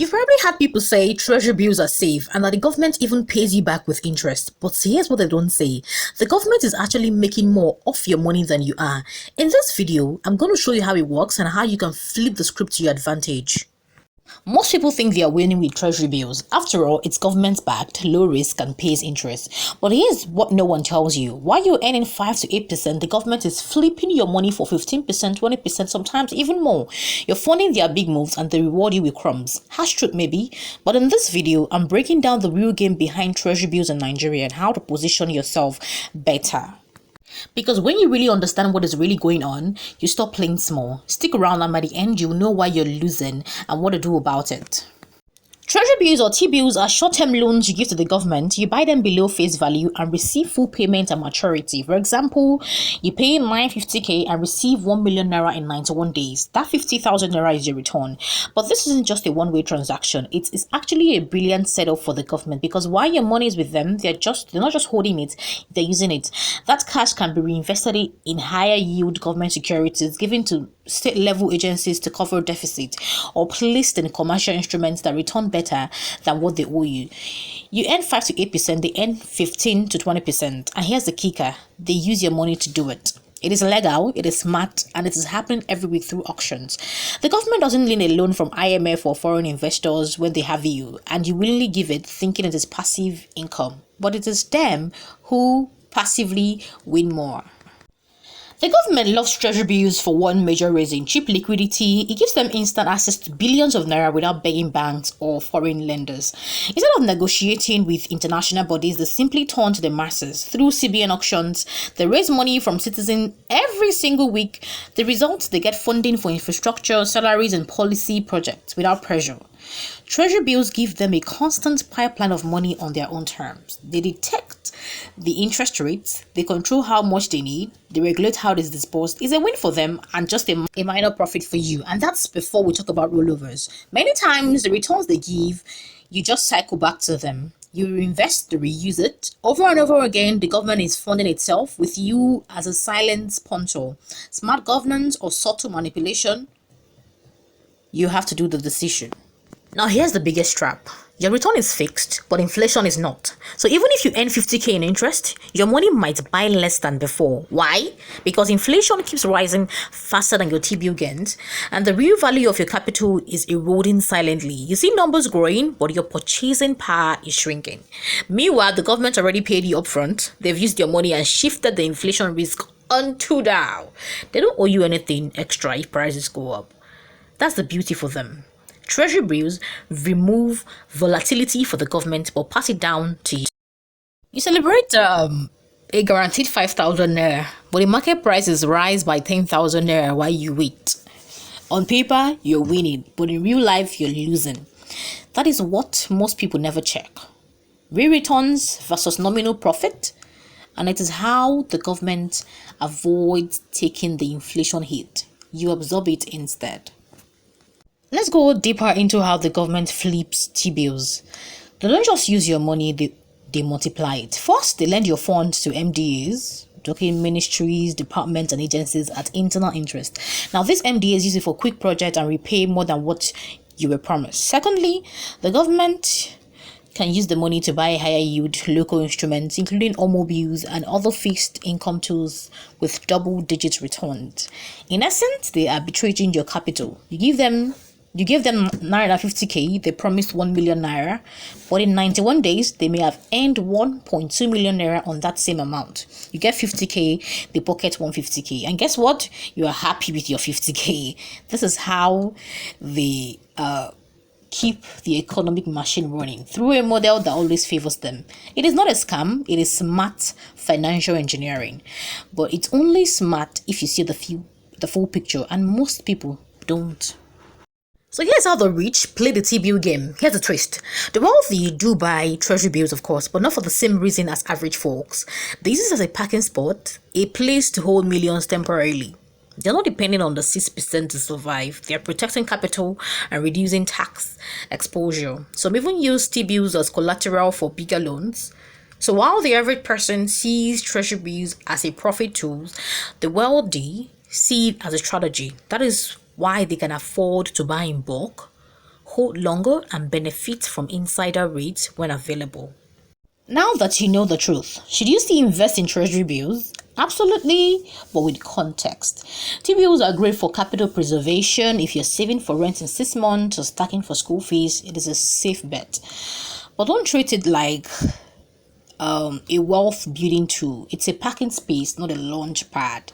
You've probably had people say treasury bills are safe and that the government even pays you back with interest. But here's what they don't say. The government is actually making more off your money than you are. In this video, I'm going to show you how it works and how you can flip the script to your advantage. Most people think they are winning with treasury bills. After all, it's government-backed, low risk and pays interest. But here's what no one tells you. While you're earning 5 to 8%, the government is flipping your money for 15%, 20%, sometimes even more. You're funding their big moves and they reward you with crumbs. Harsh truth maybe, but in this video, I'm breaking down the real game behind treasury bills in Nigeria and how to position yourself better. Because when you really understand what is really going on, you stop playing small. Stick around and by the end, you'll know why you're losing and what to do about it. Treasury bills or T-bills are short-term loans you give to the government. You buy them below face value and receive full payment at maturity. For example, you pay 950k and receive 1 million naira in 91 days. That 50,000 naira is your return. But this isn't just a one-way transaction. It's actually a brilliant setup for the government because while your money is with them, they're not just holding it, they're using it. That cash can be reinvested in higher yield government securities given to state-level agencies to cover deficit or placed in commercial instruments that return better than what they owe you. You earn 5 to 8%, they earn 15 to 20%. And here's the kicker, they use your money to do it. It is legal, it is smart, and it is happening every week through auctions. The government doesn't lend a loan from IMF or foreign investors when they have you, and you willingly give it thinking it is passive income. But it is them who passively win more. The government loves treasury bills for one major reason: cheap liquidity. It gives them instant access to billions of naira without begging banks or foreign lenders. Instead of negotiating with international bodies, they simply turn to the masses. Through CBN auctions, they raise money from citizens every single week. The result, they get funding for infrastructure, salaries and policy projects without pressure. Treasury bills give them a constant pipeline of money on their own terms. They detect the interest rates, they control how much they need, they regulate how it is disbursed. It's a win for them and just a minor profit for you. And that's before we talk about rollovers. Many times the returns they give, you just cycle back to them. You reinvest to reuse it. Over and over again, the government is funding itself with you as a silent sponsor. Smart governance or subtle manipulation, you have to do the decision. Now here's the biggest trap. Your return is fixed, but inflation is not. So even if you earn 50k in interest, your money might buy less than before. Why? Because inflation keeps rising faster than your T-bill gains, and the real value of your capital is eroding silently. You see numbers growing, but your purchasing power is shrinking. Meanwhile, the government already paid you upfront. They've used your money and shifted the inflation risk onto Dow. They don't owe you anything extra if prices go up. That's the beauty for them. Treasury bills remove volatility for the government but pass it down to you. You celebrate a guaranteed 5,000 naira, but the market prices rise by 10,000 naira while you wait. On paper, you're winning, but in real life, you're losing. That is what most people never check. Real returns versus nominal profit, and it is how the government avoids taking the inflation hit. You absorb it instead. Let's go deeper into how the government flips T-bills. They don't just use your money, they multiply it. First, they lend your funds to MDAs, talking ministries, departments and agencies at internal interest. Now, these MDAs use it for quick projects and repay more than what you were promised. Secondly, the government can use the money to buy higher yield local instruments, including automobiles and other fixed income tools with double-digit returns. In essence, they are arbitraging your capital. You give them naira 50k, they promised 1 million naira, but in 91 days they may have earned 1.2 million naira on that same amount. You get 50k, they pocket 150k, and guess what? You are happy with your 50k. This is how they keep the economic machine running through a model that always favors them. It is not a scam, it is smart financial engineering, but it's only smart if you see the full picture, and most people don't. So here's how the rich play the T-bill game. Here's the twist. The wealthy do buy treasury bills, of course, but not for the same reason as average folks. They use it as a parking spot, a place to hold millions temporarily. They're not depending on the 6% to survive. They're protecting capital and reducing tax exposure. Some even use T-bills as collateral for bigger loans. So while the average person sees treasury bills as a profit tool, the wealthy see it as a strategy. That is why they can afford to buy in bulk, hold longer, and benefit from insider rates when available. Now that you know the truth, should you still invest in treasury bills? Absolutely, but with context. T-bills are great for capital preservation. If you're saving for rent in 6 months or stacking for school fees, it is a safe bet. But don't treat it like a wealth building tool. It's a parking space, not a launch pad.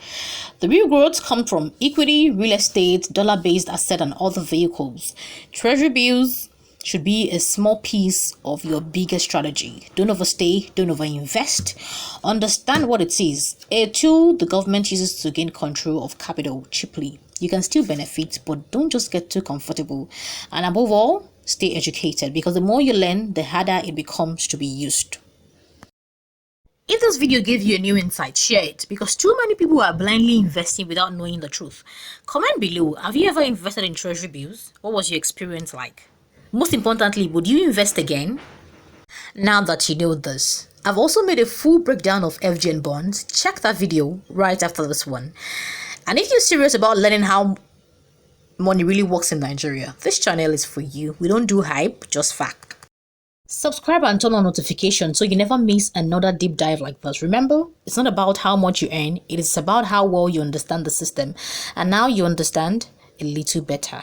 The real growth comes from equity, real estate, dollar-based asset, and other vehicles. Treasury bills should be a small piece of your bigger strategy. Don't overstay, don't overinvest. Understand what it is. A tool the government uses to gain control of capital cheaply. You can still benefit, but don't just get too comfortable. And above all, stay educated, because the more you learn, the harder it becomes to be used. If this video gave you a new insight, share it, because too many people are blindly investing without knowing the truth. Comment below, have you ever invested in treasury bills? What was your experience like? Most importantly, would you invest again? Now that you know this, I've also made a full breakdown of FGN bonds. Check that video right after this one. And if you're serious about learning how money really works in Nigeria, this channel is for you. We don't do hype, just fact. Subscribe and turn on notifications so you never miss another deep dive like this. Remember, it's not about how much you earn, it is about how well you understand the system. And now you understand a little better.